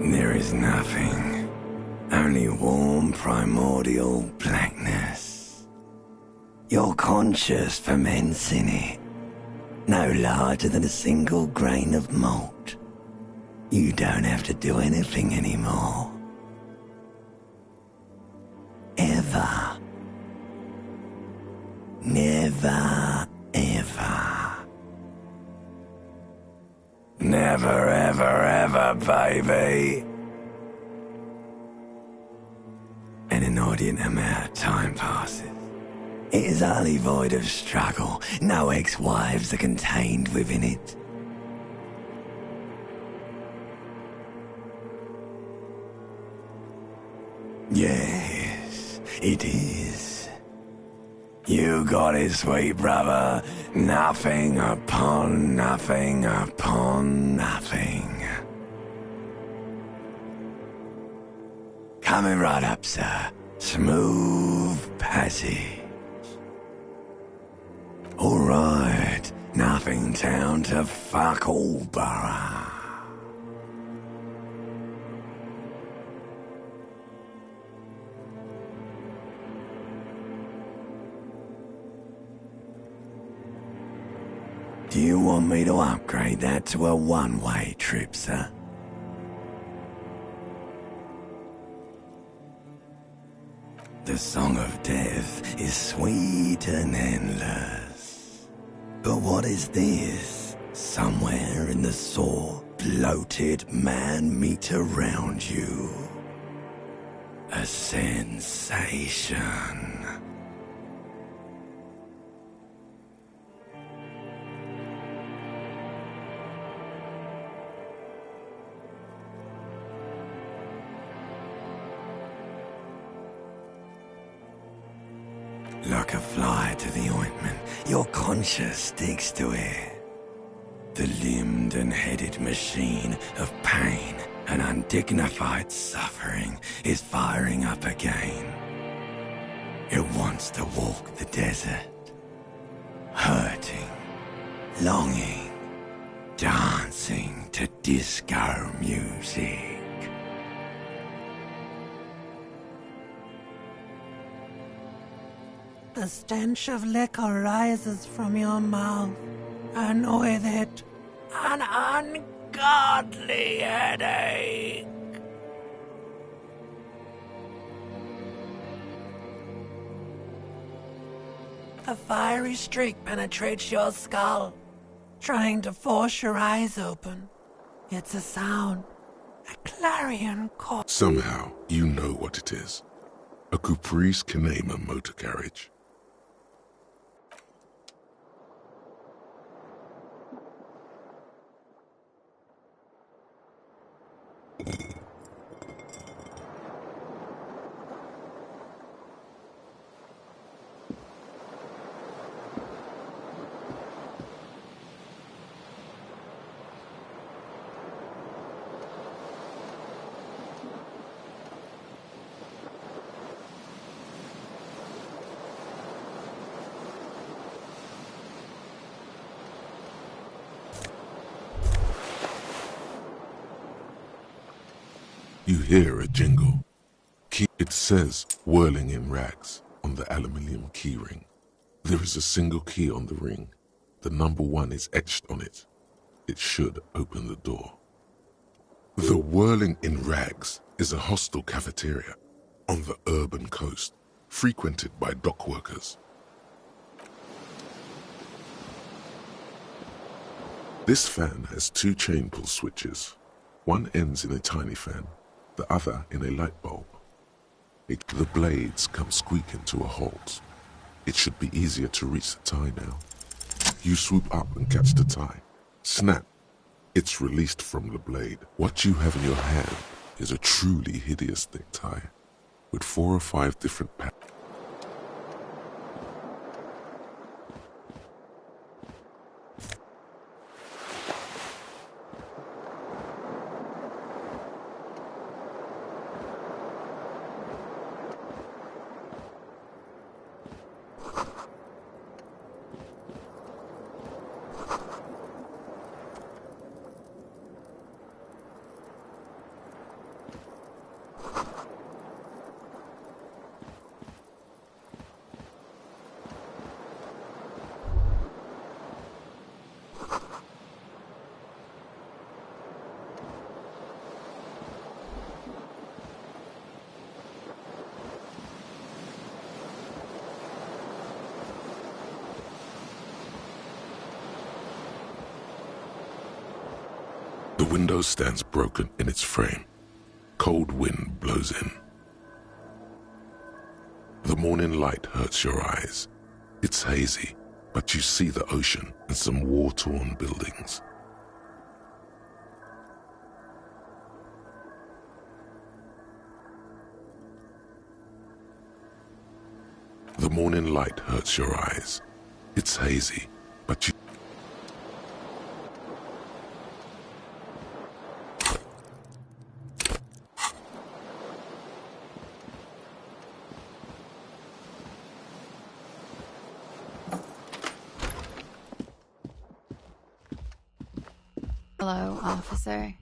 There is nothing. Only warm primordial blackness. Your conscious ferments in it. No larger than a single grain of malt. You don't have to do anything anymore. Ever. Never, ever. Never, ever, ever, baby. An inordinate amount of time passes. It is utterly void of struggle. No ex-wives are contained within it. Yes, it is. You got it, sweet brother. Nothing upon nothing upon nothing. Coming right up, sir. Smooth passage. All right, nothing down to fuck all borough. Do you want me to upgrade that to a one-way trip, sir? The song of death is sweet and endless. But what is this? Somewhere in the sore, bloated man-meat around you. A sensation. Like a fly to the ointment, your conscience sticks to it. The limbed and headed machine of pain and undignified suffering is firing up again. It wants to walk the desert, hurting, longing, dancing to disco music. The stench of liquor rises from your mouth, and with it, an ungodly headache. A fiery streak penetrates your skull, trying to force your eyes open. It's a sound, a clarion call. Somehow, you know what it is. A caprice can name a motor carriage. You hear a jingle. It says whirling in rags on the aluminium keyring. There is a single key on the ring. The number 1 is etched on it. It should open the door. The Whirling in Rags is a hostel cafeteria on the urban coast, frequented by dock workers. This fan has 2 chain pull switches. One ends in a tiny fan, the other in a light bulb. The blades come squeaking to a halt. It should be easier to reach the tie now. You swoop up and catch the tie. Snap! It's released from the blade. What you have in your hand is a truly hideous thick tie, with 4 or 5 different patterns. The window stands broken in its frame. Cold wind blows in. The morning light hurts your eyes. It's hazy, but you see the ocean and some war-torn buildings. The morning light hurts your eyes. It's hazy, but you... Hello, officer.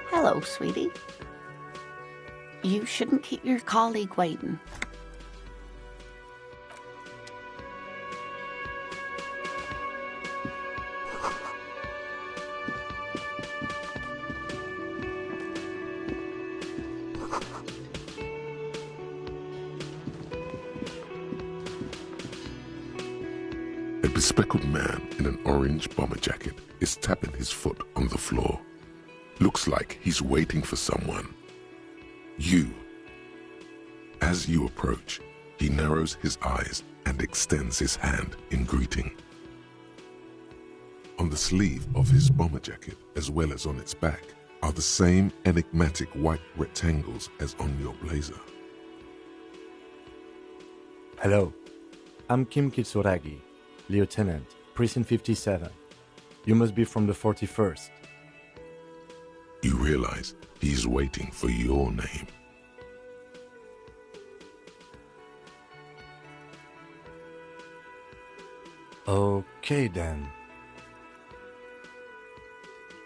Hello, sweetie. You shouldn't keep your colleague waiting. A bespectacled man in an orange bomber jacket is tapping his foot on the floor. Looks like he's waiting for someone. You. As you approach, he narrows his eyes and extends his hand in greeting. On the sleeve of his bomber jacket, as well as on its back, are the same enigmatic white rectangles as on your blazer. Hello, I'm Kim Kitsuragi, Lieutenant, Precinct 57. You must be from the 41st. You realize he's waiting for your name. Okay then.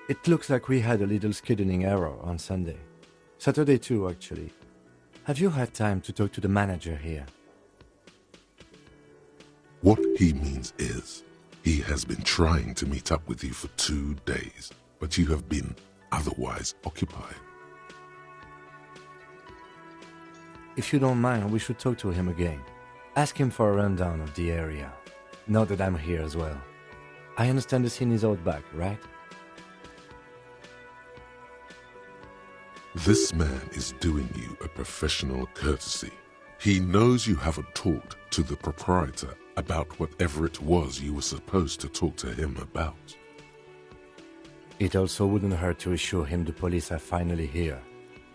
It looks like we had a little scheduling error on Sunday. Saturday too, actually. Have you had time to talk to the manager here? What he means is, he has been trying to meet up with you for 2 days, but you have been otherwise occupied. If you don't mind, we should talk to him again. Ask him for a rundown of the area. Now that I'm here as well. I understand the scene is out back, right? This man is doing you a professional courtesy. He knows you haven't talked to the proprietor about whatever it was you were supposed to talk to him about. It also wouldn't hurt to assure him the police are finally here.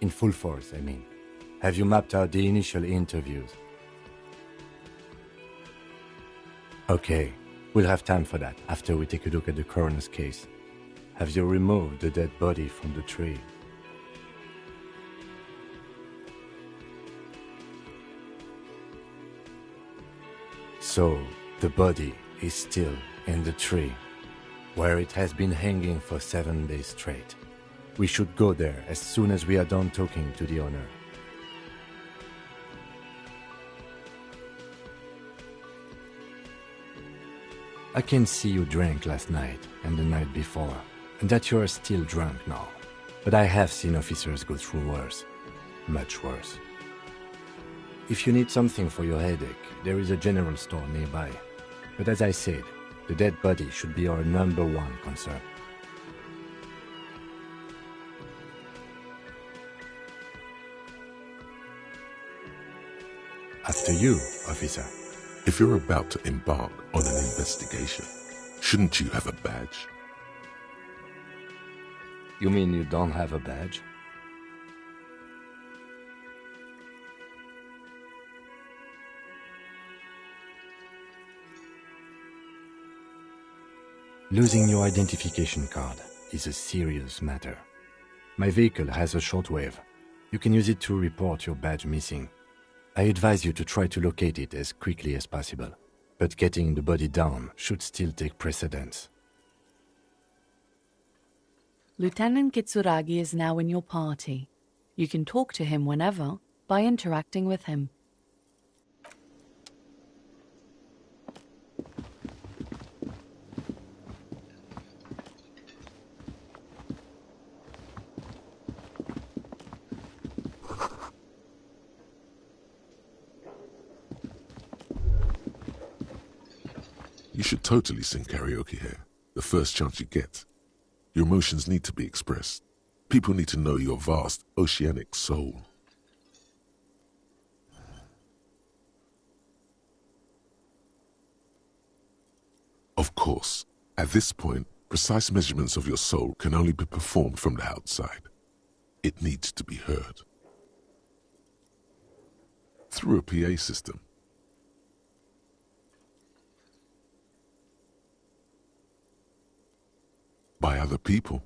In full force, I mean. Have you mapped out the initial interviews? Okay, we'll have time for that after we take a look at the coroner's case. Have you removed the dead body from the tree? So, the body is still in the tree, where it has been hanging for 7 days straight. We should go there as soon as we are done talking to the owner. I can see you drank last night and the night before, and that you are still drunk now. But I have seen officers go through worse, much worse. If you need something for your headache, there is a general store nearby. But as I said, the dead body should be our #1 concern. After you, officer. If you're about to embark on an investigation, shouldn't you have a badge? You mean you don't have a badge? Losing your identification card is a serious matter. My vehicle has a shortwave. You can use it to report your badge missing. I advise you to try to locate it as quickly as possible, but getting the body down should still take precedence. Lieutenant Kitsuragi is now in your party. You can talk to him whenever by interacting with him. You should totally sing karaoke here, the first chance you get. Your emotions need to be expressed. People need to know your vast, oceanic soul. Of course, at this point, precise measurements of your soul can only be performed from the outside. It needs to be heard. Through a PA system. By other people.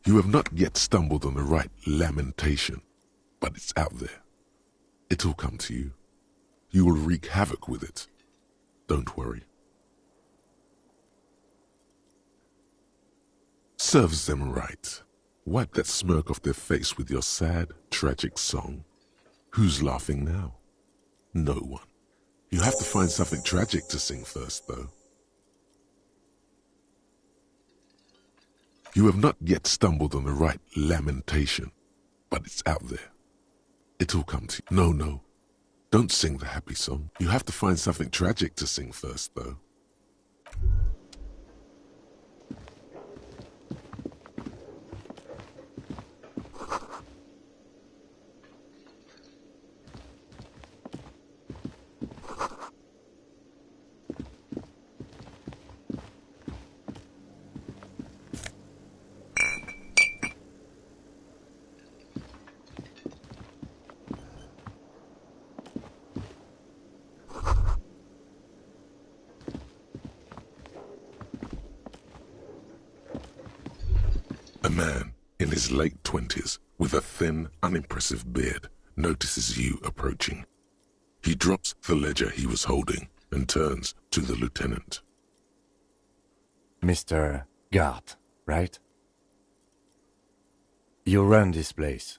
You have not yet stumbled on the right lamentation, but it's out there. It'll come to you. You will wreak havoc with it. Don't worry. Serves them right. Wipe that smirk off their face with your sad, tragic song. Who's laughing now? No one. You have to find something tragic to sing first, though. You have not yet stumbled on the right lamentation, but it's out there. It'll come to you. No. Don't sing the happy song. You have to find something tragic to sing first, though. A man in his late 20s with a thin, unimpressive beard notices you approaching. He drops the ledger he was holding and turns to the lieutenant. Mr. Gart, right? You run this place.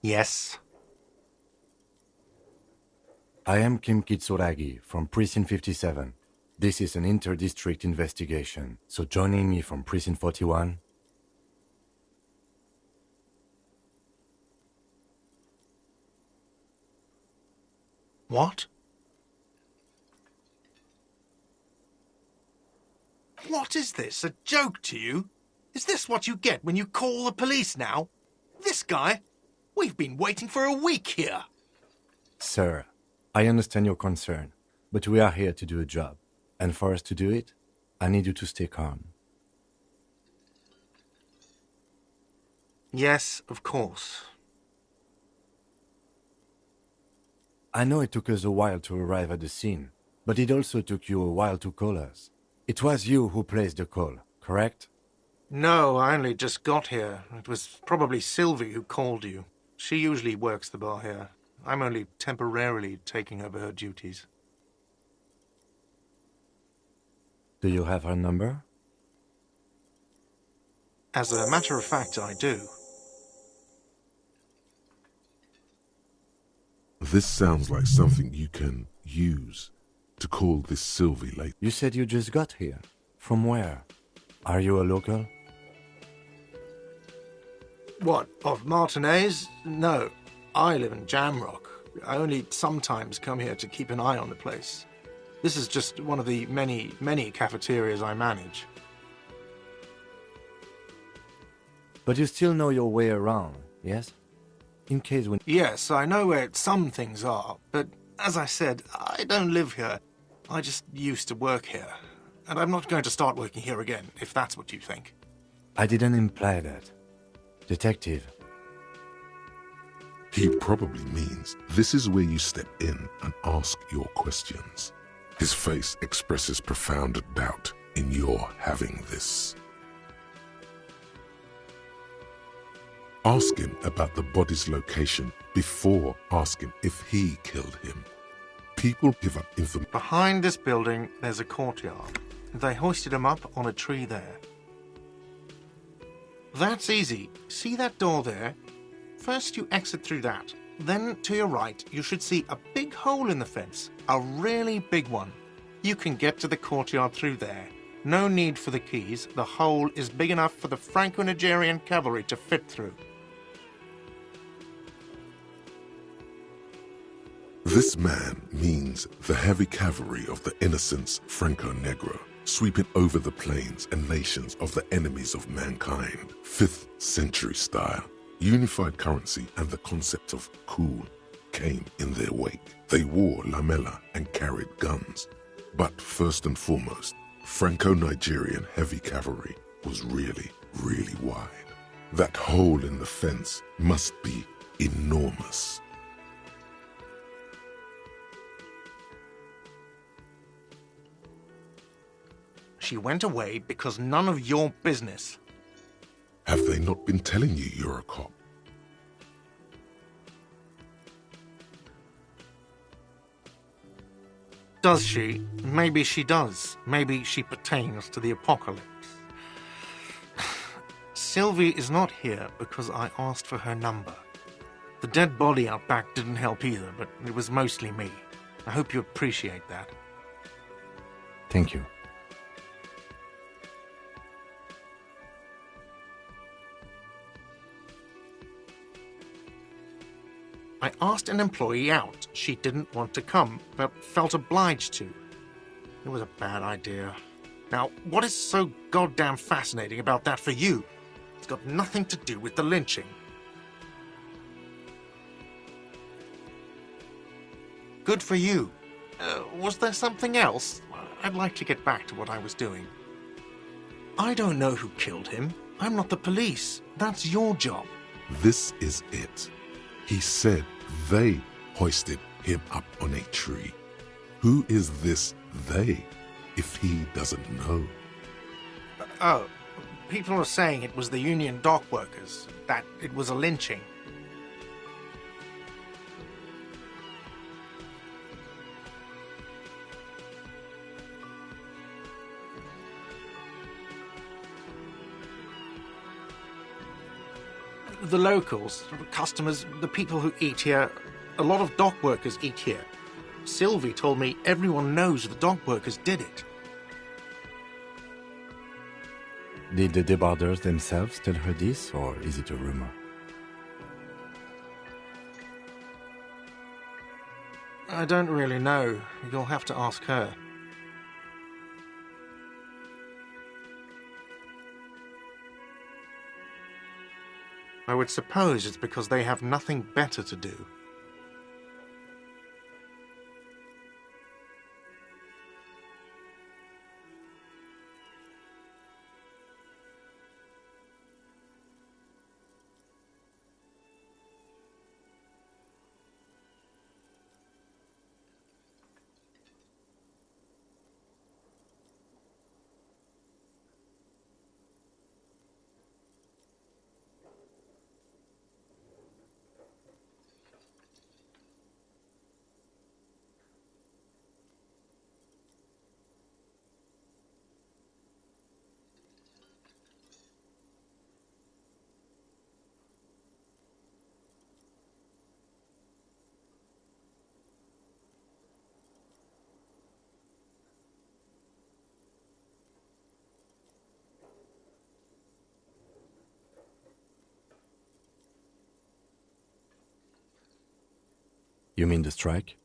Yes. I am Kim Kitsuragi from Precinct 57. This is an inter-district investigation, so joining me from Precinct 41... What? What is this? A joke to you? Is this what you get when you call the police now? This guy? We've been waiting for a week here. Sir, I understand your concern, but we are here to do a job. And for us to do it, I need you to stay calm. Yes, of course. I know it took us a while to arrive at the scene, but it also took you a while to call us. It was you who placed the call, correct? No, I only just got here. It was probably Sylvie who called you. She usually works the bar here. I'm only temporarily taking over her duties. Do you have her number? As a matter of fact, I do. This sounds like something you can use to call this Sylvie late. You said you just got here. From where? Are you a local? What, of Martinez? No. I live in Jamrock. I only sometimes come here to keep an eye on the place. This is just one of the many, many cafeterias I manage. But you still know your way around, yes? In case when... Yes, I know where some things are, but as I said, I don't live here. I just used to work here. And I'm not going to start working here again, if that's what you think. I didn't imply that. Detective. He probably means this is where you step in and ask your questions. His face expresses profound doubt in your having this. Ask him about the body's location before asking if he killed him. People give up information. Behind this building, there's a courtyard. They hoisted him up on a tree there. That's easy. See that door there? First you exit through that. Then, to your right, you should see a big hole in the fence. A really big one. You can get to the courtyard through there. No need for the keys. The hole is big enough for the Franco-Nigerian cavalry to fit through. This man means the heavy cavalry of the innocents Franco-Negro, sweeping over the plains and nations of the enemies of mankind. 5th century style. Unified currency and the concept of cool came in their wake. They wore lamella and carried guns. But first and foremost, Franco-Nigerian heavy cavalry was really, really wide. That hole in the fence must be enormous. She went away because none of your business. Have they not been telling you you're a cop? Does she? Maybe she does. Maybe she pertains to the apocalypse. Sylvie is not here because I asked for her number. The dead body out back didn't help either, but it was mostly me. I hope you appreciate that. Thank you. I asked an employee out. She didn't want to come, but felt obliged to. It was a bad idea. Now, what is so goddamn fascinating about that for you? It's got nothing to do with the lynching. Good for you. Was there something else? I'd like to get back to what I was doing. I don't know who killed him. I'm not the police. That's your job. This is it. He said they hoisted him up on a tree. Who is this they, if he doesn't know? Oh, people are saying it was the union dock workers, that it was a lynching. The locals, customers, the people who eat here, a lot of dock workers eat here. Sylvie told me everyone knows the dock workers did it. Did the debarders themselves tell her this, or is it a rumor? I don't really know. You'll have to ask her. I would suppose it's because they have nothing better to do. You mean the strike?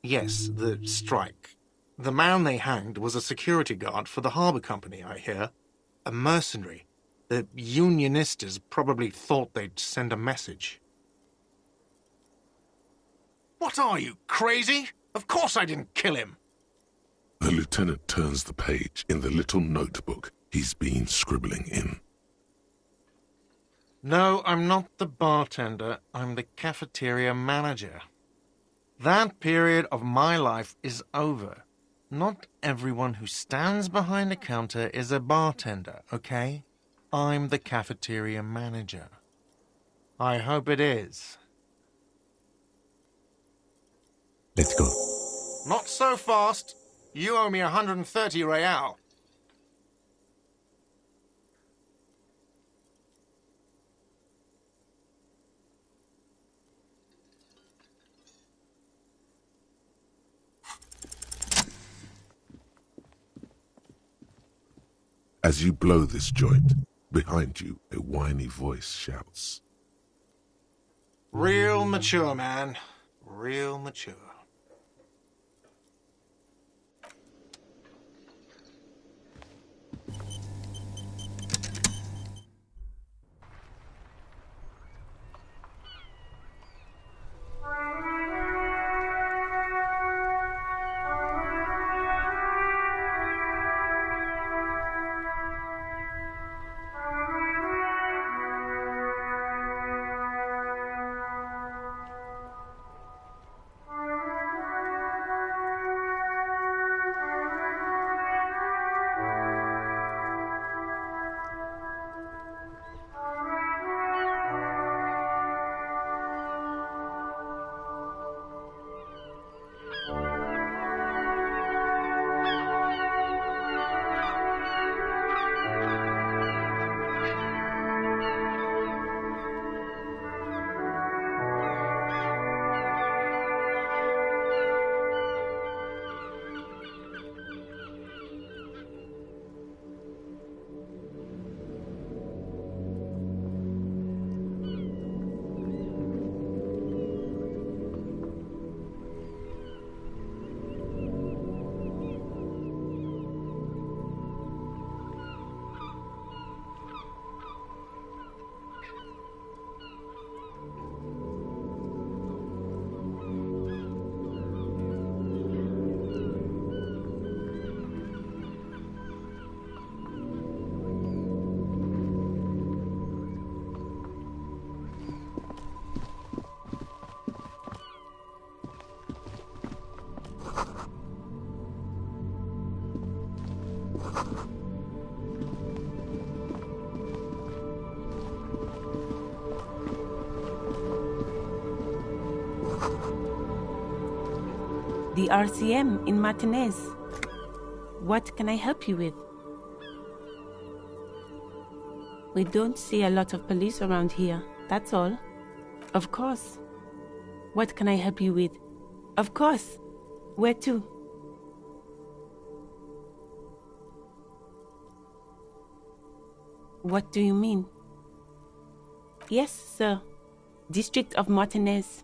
Yes, the strike. The man they hanged was a security guard for the harbour company, I hear. A mercenary. The Unionistas probably thought they'd send a message. What are you, crazy? Of course I didn't kill him. The lieutenant turns the page in the little notebook he's been scribbling in. No, I'm not the bartender. I'm the cafeteria manager. That period of my life is over. Not everyone who stands behind a counter is a bartender, okay? I'm the cafeteria manager. I hope it is. Let's go. Not so fast. You owe me 130 real. As you blow this joint, behind you a whiny voice shouts. Real mature, man. Real mature. The RCM in Martinez. What can I help you with? We don't see a lot of police around here, that's all. Of course. What can I help you with? Of course. Where to? What do you mean? Yes, sir. District of Martinez.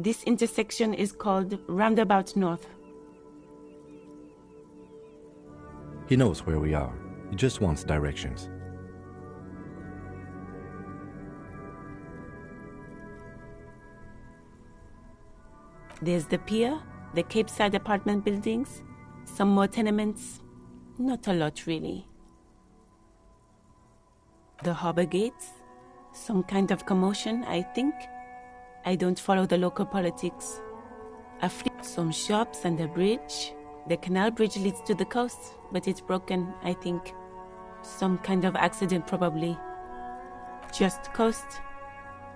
This intersection is called Roundabout North. He knows where we are. He just wants directions. There's the pier, the Cape Side apartment buildings, some more tenements. Not a lot, really. The harbor gates, some kind of commotion, I think. I don't follow the local politics. Some shops and a bridge. The canal bridge leads to the coast, but it's broken, I think. Some kind of accident, probably. Just coast.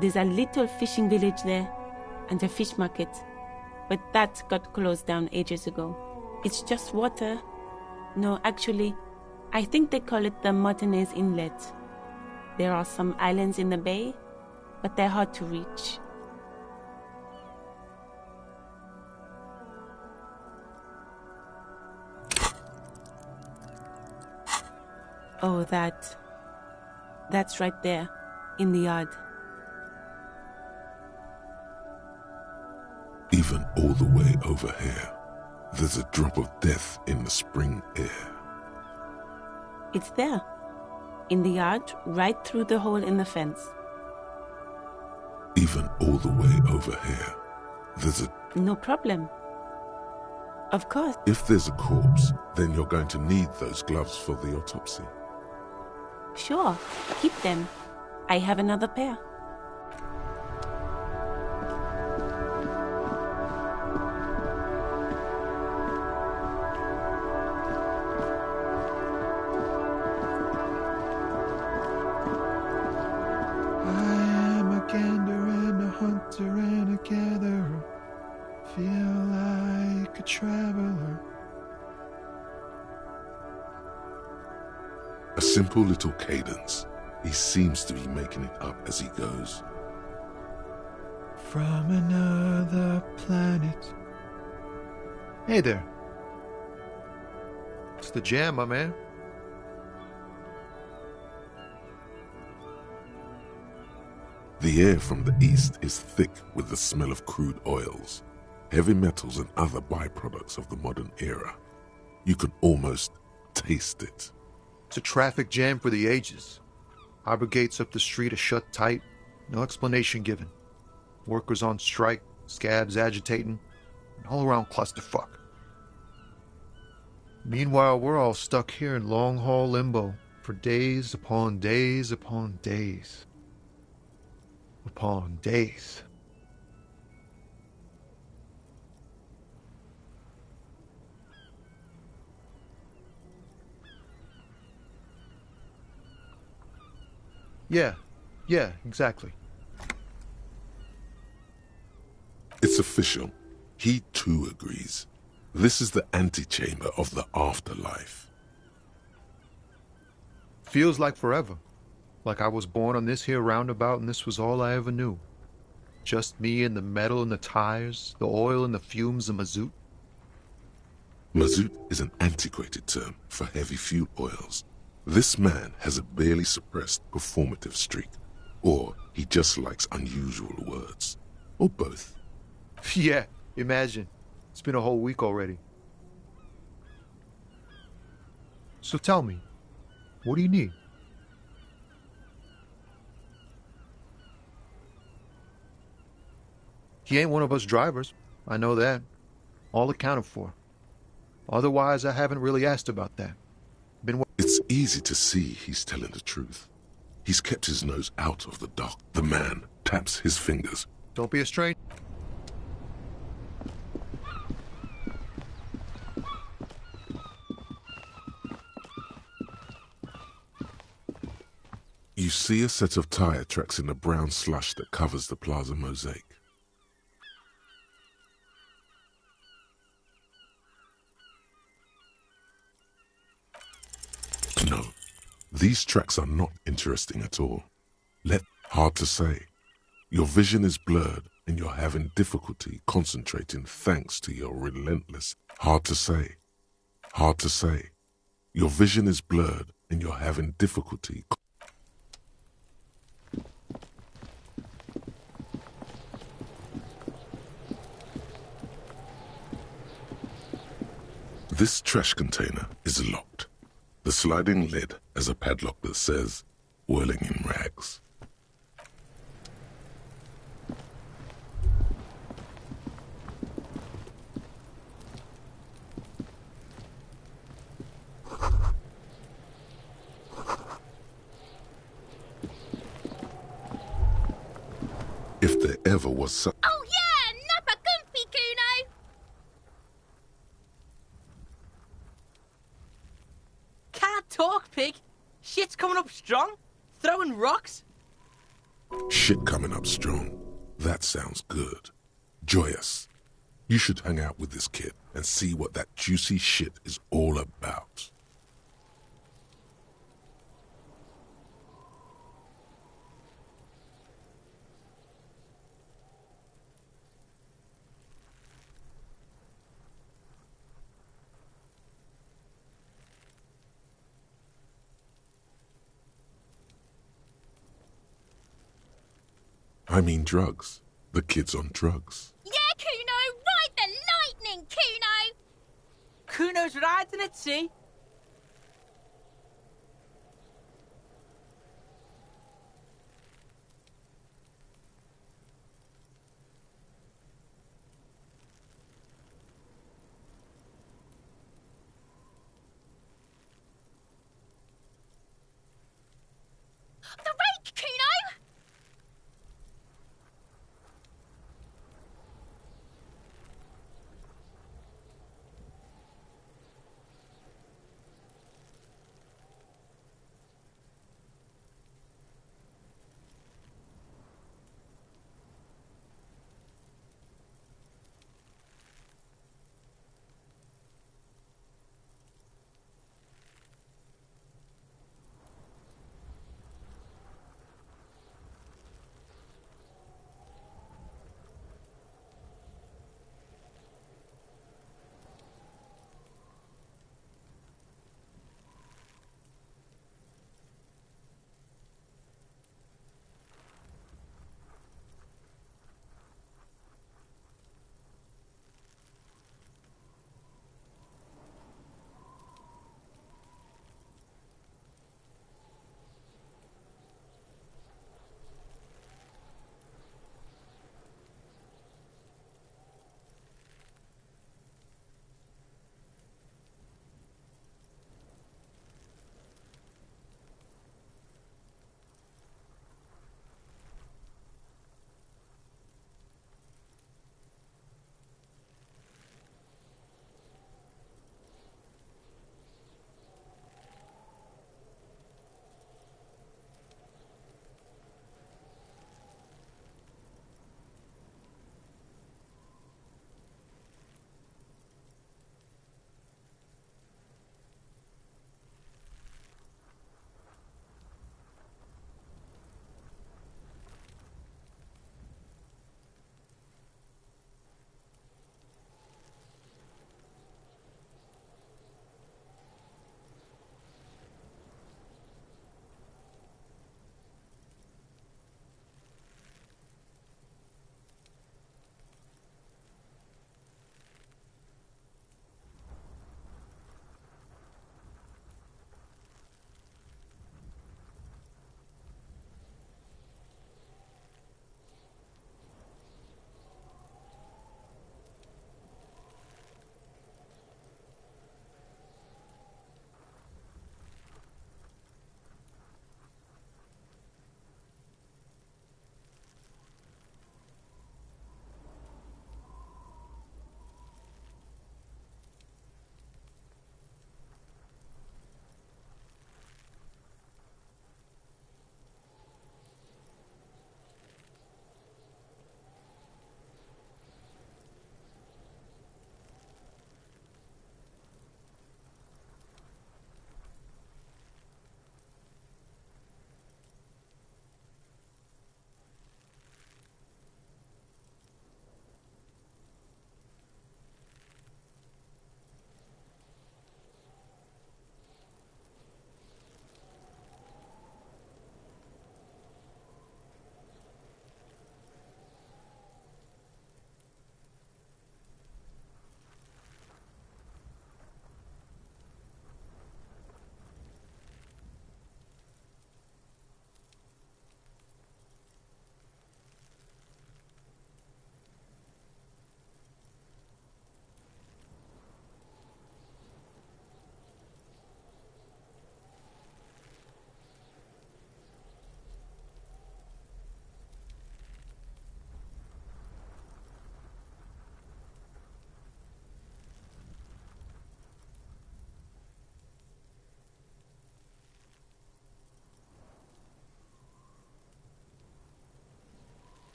There's a little fishing village there, and a fish market. but that got closed down ages ago. It's just water. No, actually, I think they call it the Martinez Inlet. There are some islands in the bay, but they're hard to reach. Oh, that's right there, in the yard. Even all the way over here, there's a drop of death in the spring air. It's there, in the yard, right through the hole in the fence. Even all the way over here, there's a... No problem. Of course. If there's a corpse, then you're going to need those gloves for the autopsy. Sure, keep them. I have another pair. A simple little cadence. He seems to be making it up as he goes. From another planet. Hey there. It's the jam, my man. The air from the east is thick with the smell of crude oils, heavy metals and other byproducts of the modern era. You can almost taste it. It's a traffic jam for the ages. Harbor gates up the street are shut tight, no explanation given. Workers on strike, scabs agitating, an all-around clusterfuck. Meanwhile, we're all stuck here in long-haul limbo for days upon days upon days. Upon days. Yeah, exactly. It's official. He too agrees. This is the antechamber of the afterlife. Feels like forever. Like I was born on this here roundabout and this was all I ever knew. Just me and the metal and the tires, the oil and the fumes of mazout. Mazout is an antiquated term for heavy fuel oils. This man has a barely suppressed performative streak, or he just likes unusual words, or both. Yeah, imagine. It's been a whole week already. So tell me, what do you need? He ain't one of us drivers. I know that. All accounted for. Otherwise, I haven't really asked about that. It's easy to see he's telling the truth. He's kept his nose out of the dock. The man taps his fingers. Don't be a stranger. You see a set of tire tracks in the brown slush that covers the plaza mosaic. No, these tracks are not interesting at all. Hard to say. Your vision is blurred and you're having difficulty concentrating thanks to your relentless... Hard to say. Hard to say. Your vision is blurred and you're having difficulty... This trash container is locked. The sliding lid has a padlock that says, "Whirling in rags." If there ever was such... Oh yeah, Nappa Gumpy, Kuno! Can't talk, pig. Shit's coming up strong. Throwing rocks. Shit coming up strong. That sounds good. Joyous. You should hang out with this kid and see what that juicy shit is all about. I mean drugs. The kid's on drugs. Yeah, Kuno! Ride the lightning, Kuno! Kuno's riding it, see? The rake, Kuno!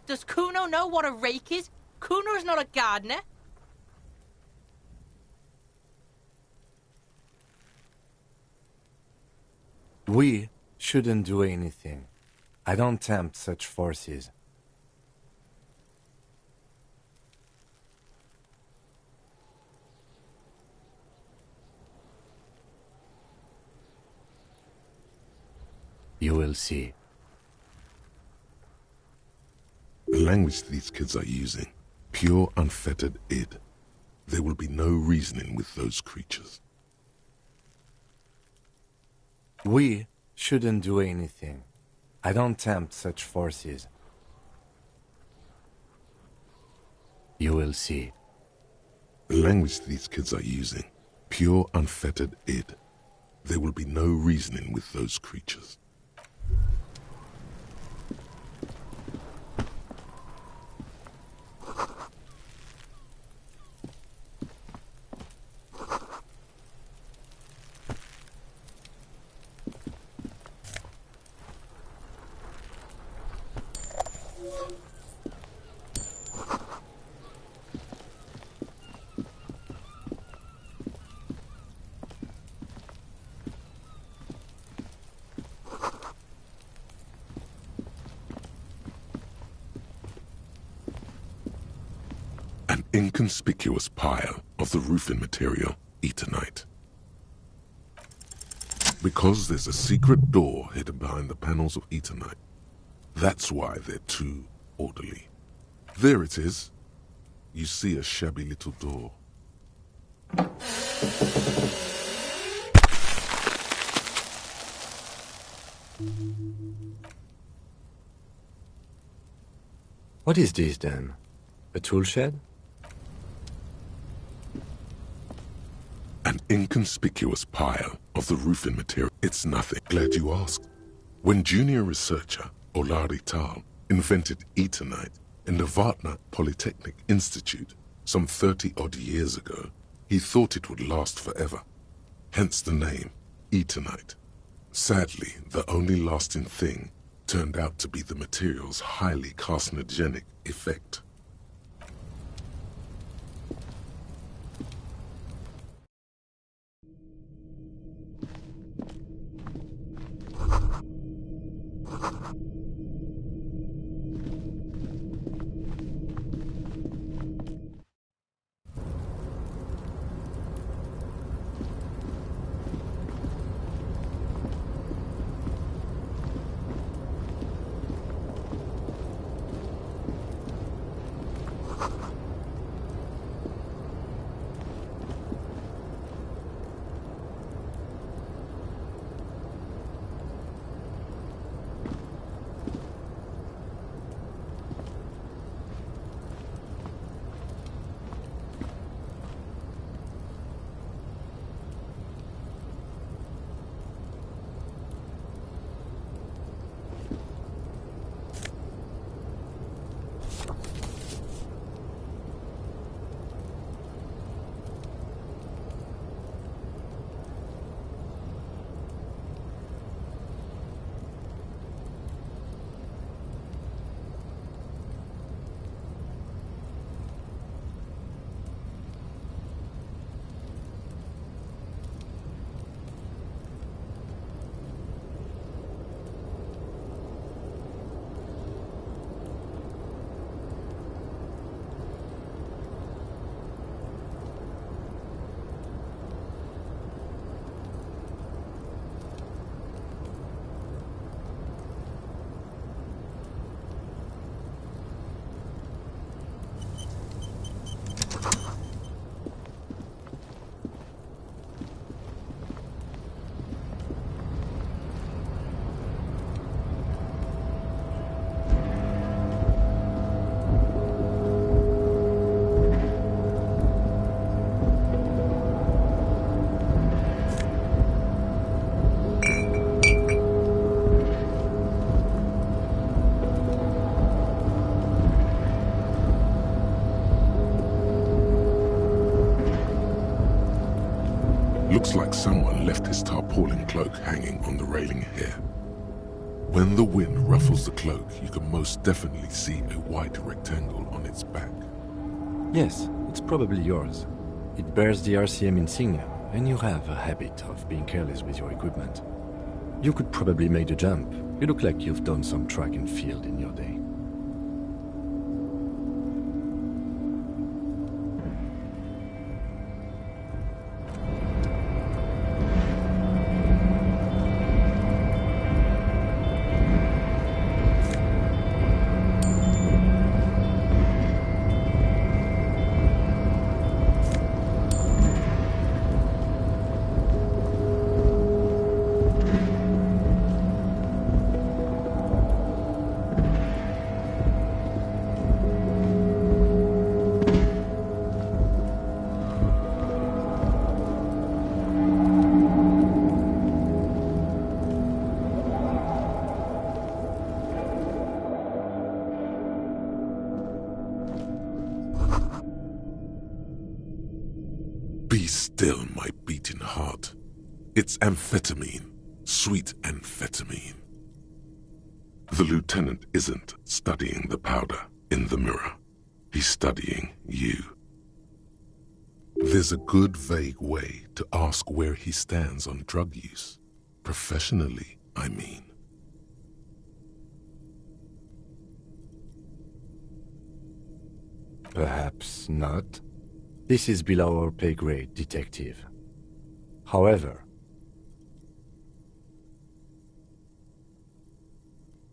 Does Kuno know what a rake is? Kuno's not a gardener. We shouldn't do anything. I don't tempt such forces. You will see. The language these kids are using, pure unfettered id. There will be no reasoning with those creatures. We shouldn't do anything. I don't tempt such forces. You will see. The language these kids are using, pure unfettered id. There will be no reasoning with those creatures. An inconspicuous pile of the roofing material, Eternite. Because there's a secret door hidden behind the panels of Eternite. That's why they're too orderly. There it is. You see a shabby little door. What is this then? A tool shed? An inconspicuous pile of the roofing material. It's nothing. Glad you asked. When junior researcher Olari Tal invented Eternite in the Vatna Polytechnic Institute some 30-odd years ago, he thought it would last forever. Hence the name, Eternite. Sadly, the only lasting thing turned out to be the material's highly carcinogenic effect. Looks like someone left his tarpaulin cloak hanging on the railing here. When the wind ruffles the cloak, you can most definitely see a white rectangle on its back. Yes, it's probably yours. It bears the RCM insignia, and you have a habit of being careless with your equipment. You could probably make the jump. You look like you've done some track and field in your day. Be still, my beating heart. It's amphetamine, sweet amphetamine. The lieutenant isn't studying the powder in the mirror. He's studying you. There's a good vague way to ask where he stands on drug use. Professionally, I mean. Perhaps not. This is below our pay grade, detective. However,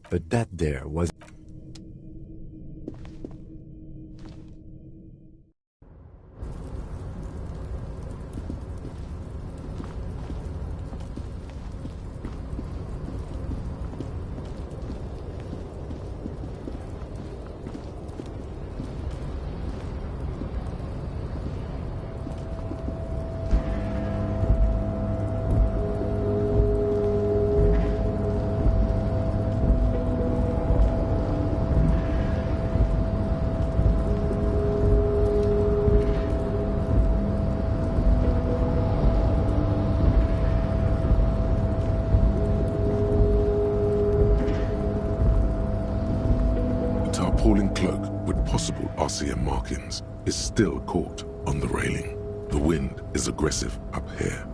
but that there was... Tarpaulin cloak with possible RCM markings is still caught on the railing. The wind is aggressive up here.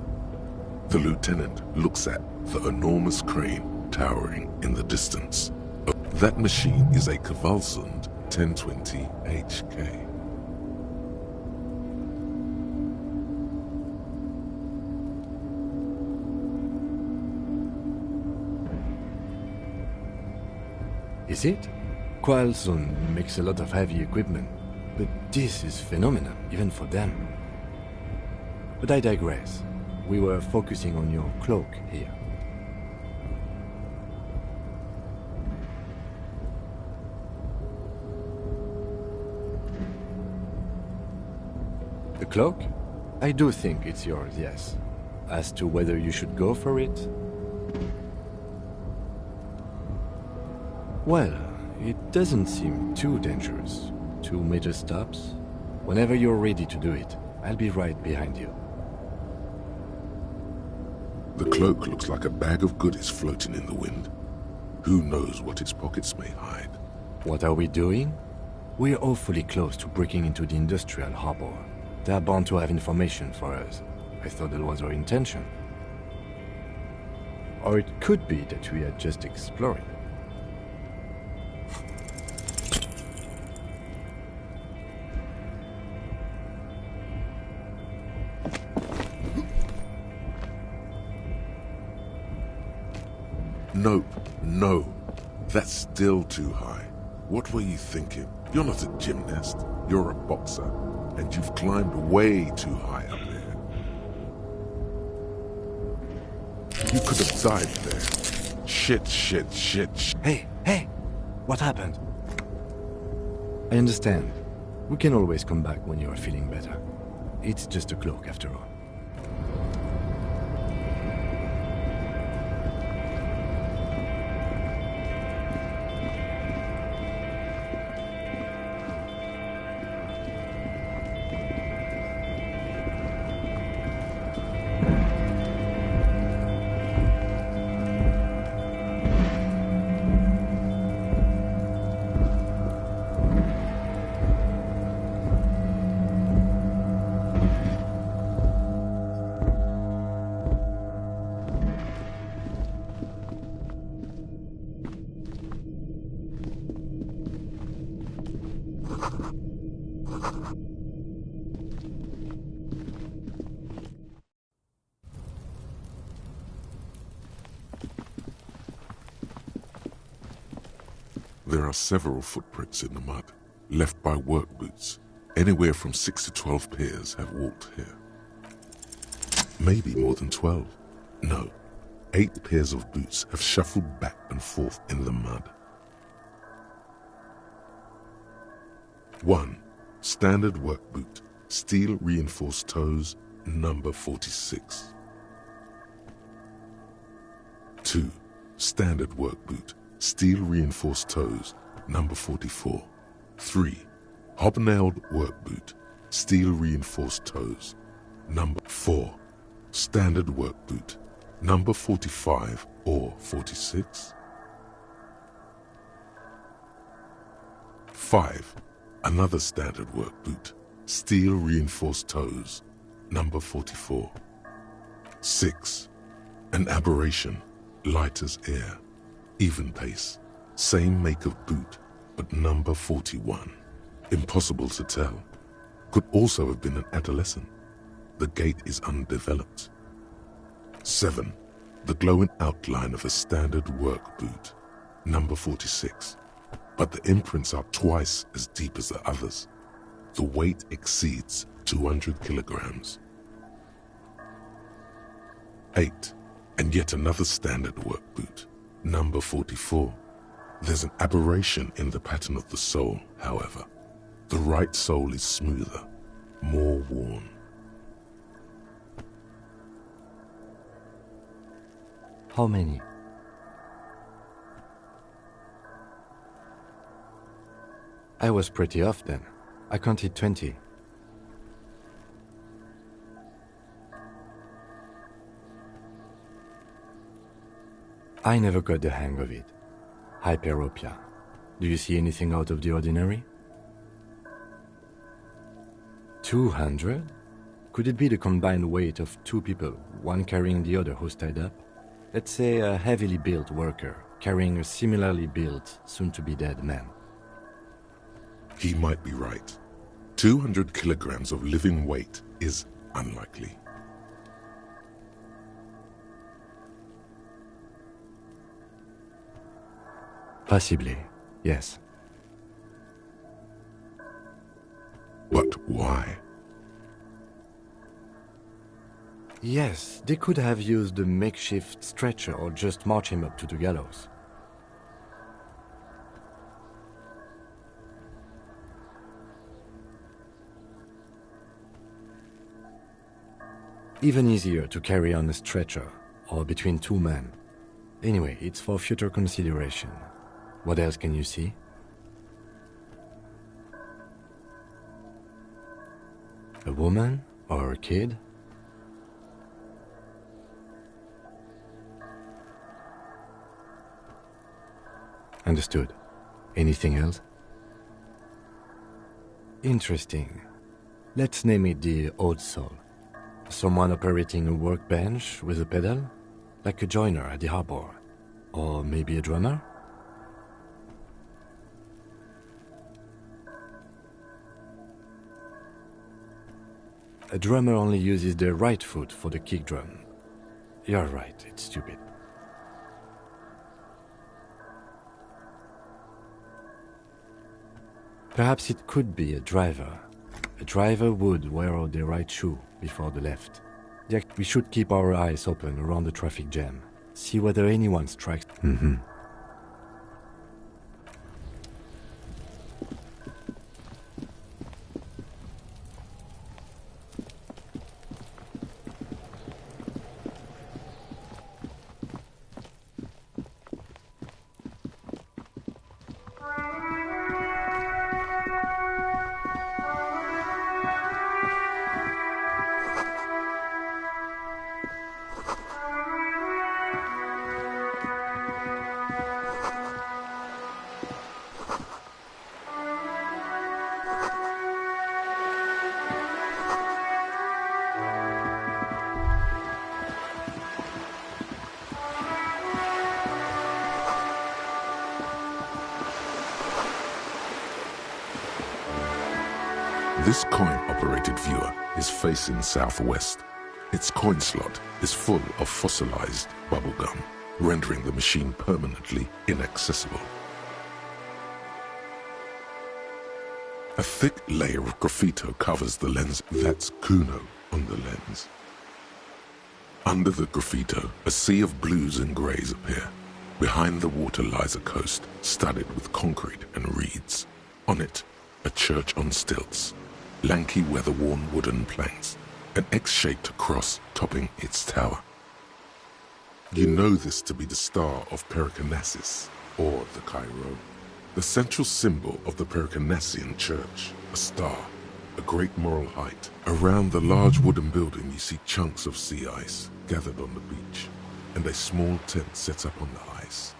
The lieutenant looks at the enormous crane towering in the distance. That machine is a Kvalsund 1020 HK. Is it? Kvalsund makes a lot of heavy equipment, but this is phenomenal, even for them. But I digress. We were focusing on your cloak here. The cloak? I do think it's yours, yes. As to whether you should go for it? Well, it doesn't seem too dangerous. 2 major stops. Whenever you're ready to do it, I'll be right behind you. The cloak looks like a bag of goodies floating in the wind. Who knows what its pockets may hide? What are we doing? We're awfully close to breaking into the industrial harbor. They are bound to have information for us. I thought that was our intention. Or it could be that we are just exploring. Nope, no. That's still too high. What were you thinking? You're not a gymnast. You're a boxer. And you've climbed way too high up there. You could have died there. Shit. Hey! What happened? I understand. We can always come back when you are feeling better. It's just a cloak after all. There are several footprints in the mud, left by work boots. Anywhere from 6 to 12 pairs have walked here. Maybe more than 12. No, 8 pairs of boots have shuffled back and forth in the mud. 1. Standard work boot, steel reinforced toes, number 46. 2. Standard work boot, steel reinforced toes, number 44. 3. Hobnailed work boot, steel reinforced toes, number 4. Standard work boot, number 45 or 46. 5. Another standard work boot, steel reinforced toes, number 44. 6. An aberration, light as air, even pace, same make of boot, but number 41. Impossible to tell. Could also have been an adolescent. The gait is undeveloped. 7. The glowing outline of a standard work boot, number 46. But the imprints are twice as deep as the others. The weight exceeds 200 kilograms. 8. And yet another standard work boot, number 44. There's an aberration in the pattern of the sole, however. The right sole is smoother, more worn. How many? I was pretty off then. I counted 20. I never got the hang of it. Hyperopia. Do you see anything out of the ordinary? 200? Could it be the combined weight of 2 people, one carrying the other who's tied up? Let's say a heavily built worker carrying a similarly built, soon-to-be-dead man. He might be right. 200 kilograms of living weight is unlikely. Possibly, yes. But why? Yes, they could have used a makeshift stretcher or just march him up to the gallows. Even easier to carry on a stretcher, or between 2 men. Anyway, it's for future consideration. What else can you see? A woman or a kid? Understood. Anything else? Interesting. Let's name it the odd soul. Someone operating a workbench with a pedal? Like a joiner at the harbor. Or maybe a drummer? A drummer only uses their right foot for the kick drum. You're right, it's stupid. Perhaps it could be a driver. A driver would wear out their right shoe before the left. We should keep our eyes open around the traffic jam. See whether anyone strikes. This coin-operated viewer is facing southwest. Its coin slot is full of fossilized bubblegum, rendering the machine permanently inaccessible. A thick layer of graffito covers the lens. That's Kuno on the lens. Under the graffito, a sea of blues and greys appear. Behind the water lies a coast studded with concrete and reeds. On it, a church on stilts, lanky weather-worn wooden planks, an X-shaped cross topping its tower. You know this to be the Star of Pericarnassus, or the Cairo, the central symbol of the Pericarnassian church, a star, a great moral height. Around the large wooden building you see chunks of sea ice gathered on the beach, and a small tent set up on the ice.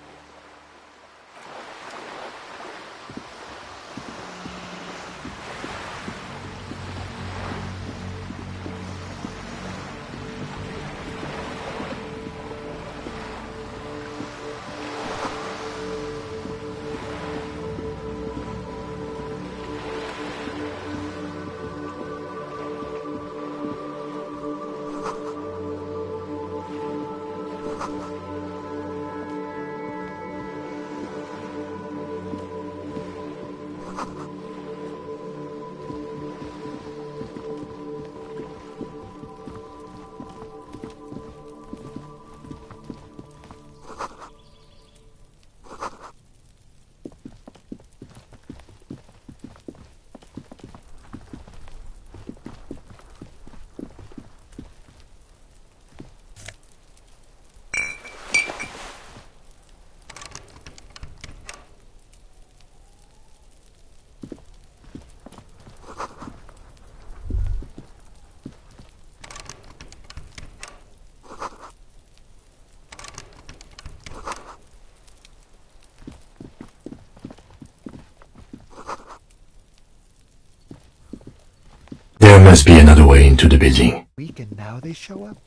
There must be another way into the building. Week and now they show up?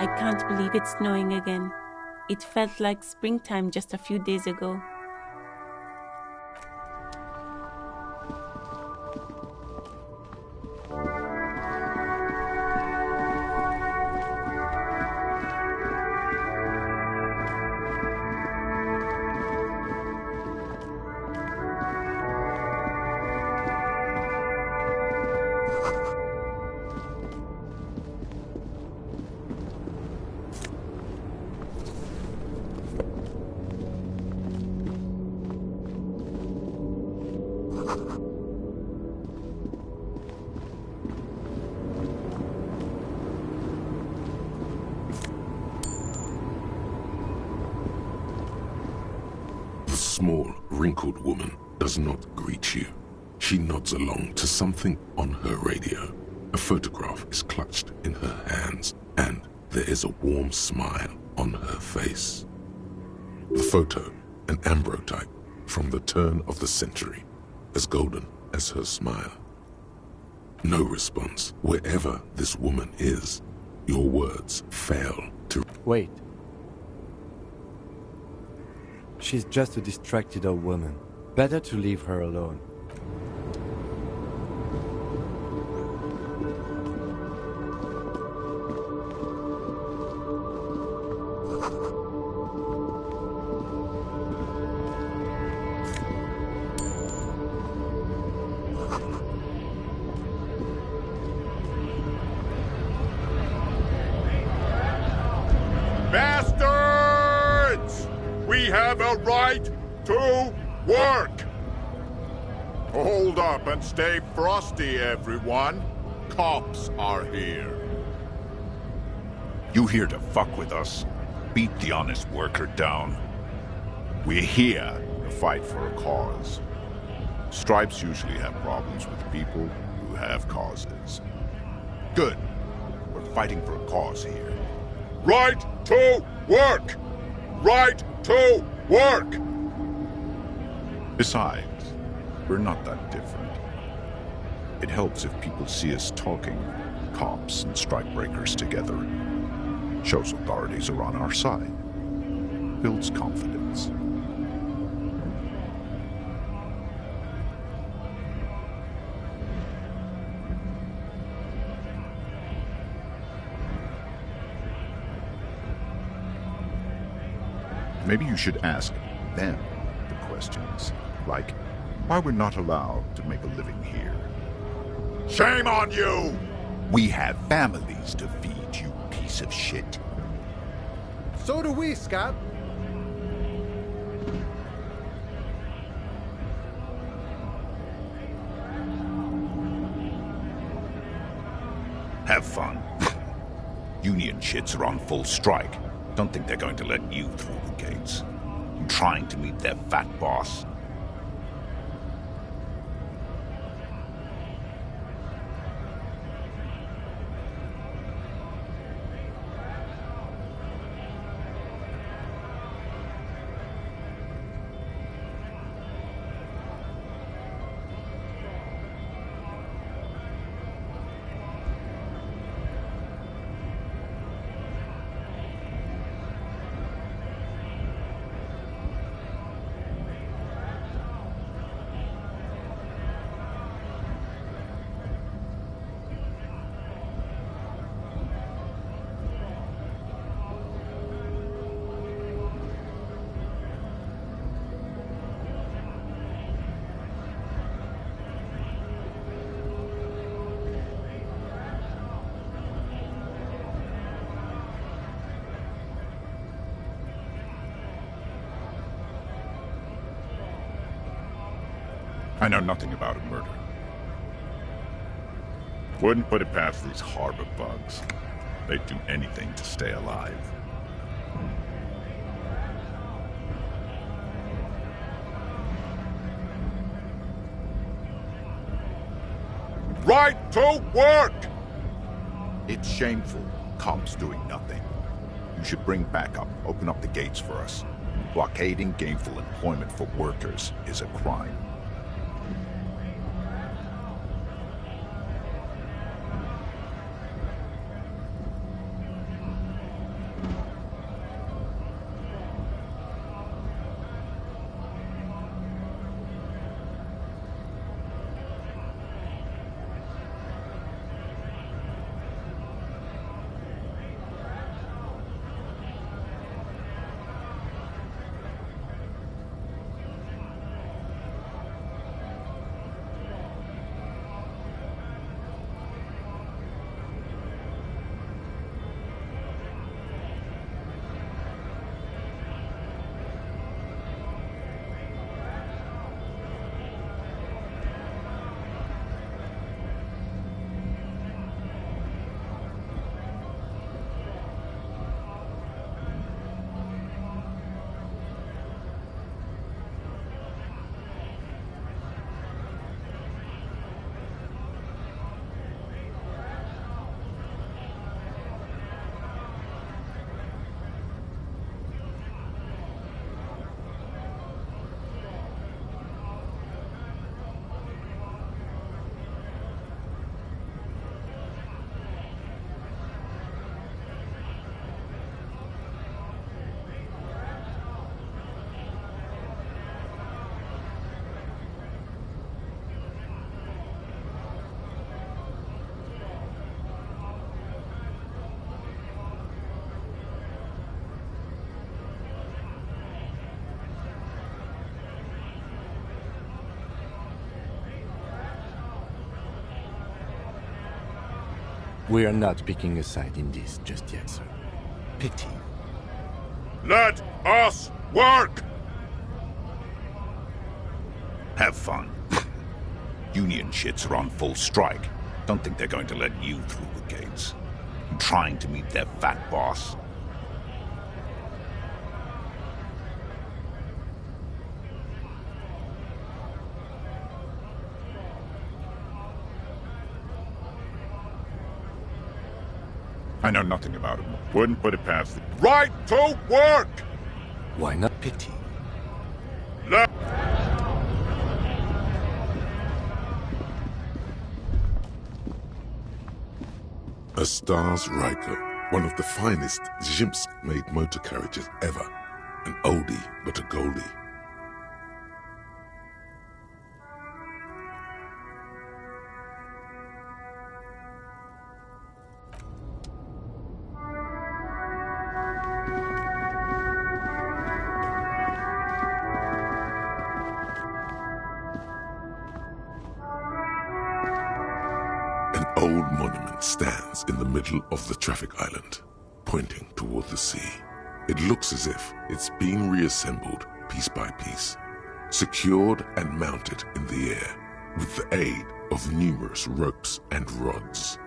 I can't believe it's snowing again. It felt like springtime just a few days ago. The small, wrinkled woman does not greet you. She nods along to something on her radio. A photograph is clutched in her hands, and there is a warm smile on her face. The photo, an ambrotype from the turn of the century, as golden as her smile. No response. Wherever this woman is, your words fail to... Wait. She's just a distracted old woman. Better to leave her alone. Bastards! We have a right to work! Hold up and stay frosty, everyone. Cops are here. You here to fuck with us? Beat the honest worker down. We're here to fight for a cause. Stripes usually have problems with people who have causes. Good. We're fighting for a cause here. Right to work! Right to work! Besides, We're not that different. It helps if people see us talking, cops and strikebreakers together. Shows authorities are on our side. Builds confidence. Maybe you should ask them the questions, like why we're not allowed to make a living here. Shame on you! We have families to feed, you piece of shit. So do we, Scott. Have fun. Union shits are on full strike. Don't think they're going to let you through the gates. I'm trying to meet their fat boss. I know nothing about a murder. Wouldn't put it past these harbor bugs. They'd do anything to stay alive. Right to work! It's shameful. Cops doing nothing. You should bring backup. Open up the gates for us. Blockading gainful employment for workers is a crime. We are not picking a side in this just yet, sir. Pity. Let us work! Have fun. Union shits are on full strike. Don't think they're going to let you through the gates. I'm trying to meet their fat boss. I know nothing about him. Wouldn't put it past them. Right to work! Why not? Pity. A Stars Riker, one of the finest Zhimsk-made motor carriages ever. An oldie, but a goldie. An old monument stands in the middle of the traffic island, pointing toward the sea. It looks as if it's being reassembled piece by piece, secured and mounted in the air with the aid of numerous ropes and rods.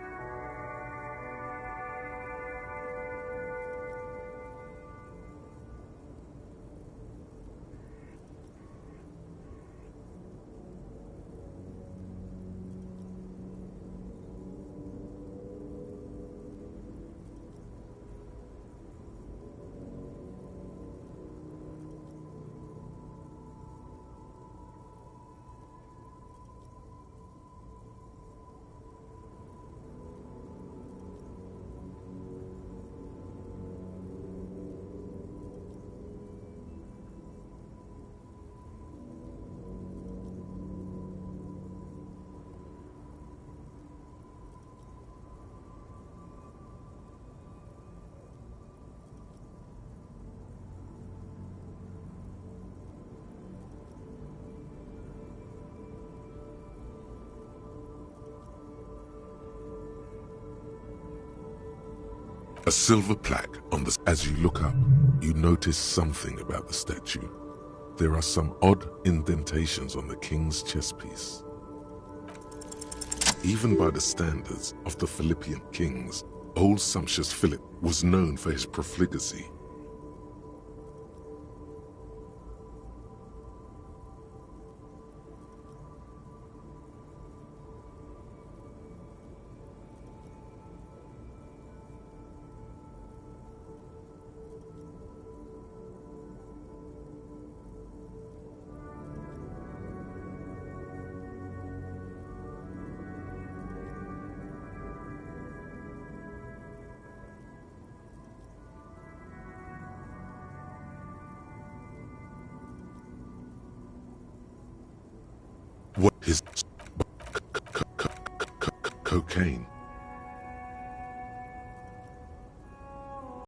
A silver plaque on the... As you look up, you notice something about the statue. There are some odd indentations on the king's chestpiece. Even by the standards of the Philippian kings, old sumptuous Philip was known for his profligacy. What is cocaine?